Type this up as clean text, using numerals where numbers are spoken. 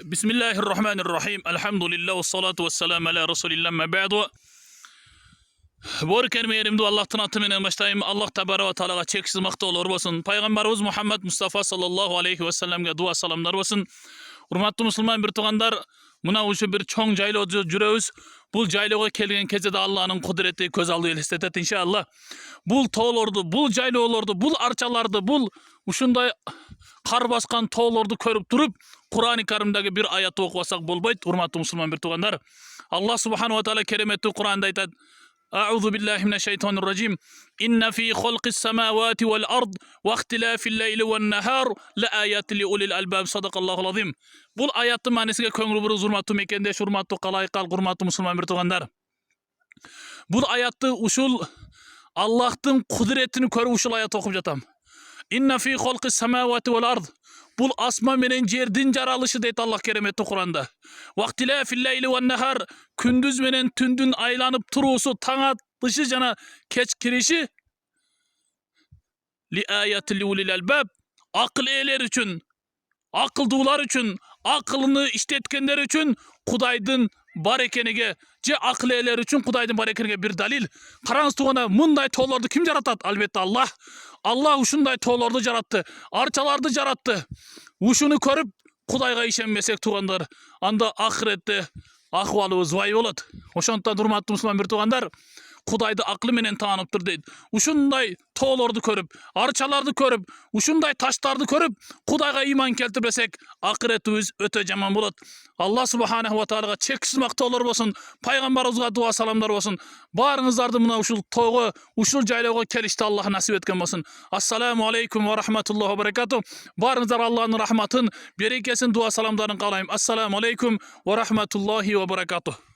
Bismillahirrahmanirrahim. Elhamdülillah ve salatu ve selamu ala Resulillah me ba'du. Bor kermeyerimdi Allah'tan atı menen başlayayım. Allah tabara ve taalaga çeksiz maktoğulur bolsun. Peygamberimiz Muhammed Mustafa sallallahu aleyhi ve sellemge dua salamlar bolsun. Urmatlı Müslüman bir tugandar, muna uşu bir çoң jayloo jüröbüz. Bul jaylooga kelgen kezde Allah'ın kudreti köz aldı elestetet inşallah. Bul toğlordu, bul jayloolordu, bul arçalardı, bul uşunday kar baskan toğlordu körüp durup Kur'an-ı Kerim'deki bir ayatı okuvasak bolbayt. Urmatlı Müslüman bir tugandar. Allah subhanahu wa ta'ala keremetli Kur'an'da aytad. A'udhu billahi mineşşeytanirracim. İnne fi halqis semawati vel ard ve ihtilafil leyli ven nahar la ayatin li ulil albab. Sadakallahul azim. Bul ayatın manisiga köңүл buruz urmatlı mekendeş, urmatlı kalayqal, urmatlı Müslüman bir tugandar. Bul ayatı uşul Allah'tın kudretini körüp uşul ayatı okup jatam. İnne fi halqis semawati vel ard. Bul asma menen jerdin jaralışı deyt Allah keremetli Kur'an'da. Vaktilafil leyli ven nahar, kündüz menen tündün aylanıp turusu, taң atışı jana keç kirişi li ayatil li ulil albab, akıl eler üçün, akıldılar üçün, akılını iştetkenler üçün Kudaydın bar ekeniga, je akıl eler üçün Kudaydın bar ekeniga bir dalil. Karаңыз тугана, мындай тоолорду kim жаратат? Albatta Allah. Allah uşunday toğlordu jarattı, arçalardı jarattı. Uşunu körüp Kudayga işenmesek tugandar, anda ahirette ahvalыбыз vay bolat. Oşontan urmatlı Müslüman bir tugandar, Kudaydı aklı menen taanıptır deydi. Uşunday toğlordu körüp, arçalardı körüp, uşunday taşlardı körüp Kudayga iman keltirmesek ahiretimiz öte jaman bolat. Allah subhanahu wa ta'alaga çeksiz maktoğulur bolsun. Peygamberimizge dua salamlar bolsun. Barыңыздарды mına uşul toğu, uşul jaylooga kelişti Allah nasip etken bolsun. Assalamu aleykum ve rahmetullahi ve berekatuh. Barыңızдар Allah'ın rahmatın, berekesin, dua salamların kalayım. Assalamu aleykum ve rahmetullahi ve berekatuh.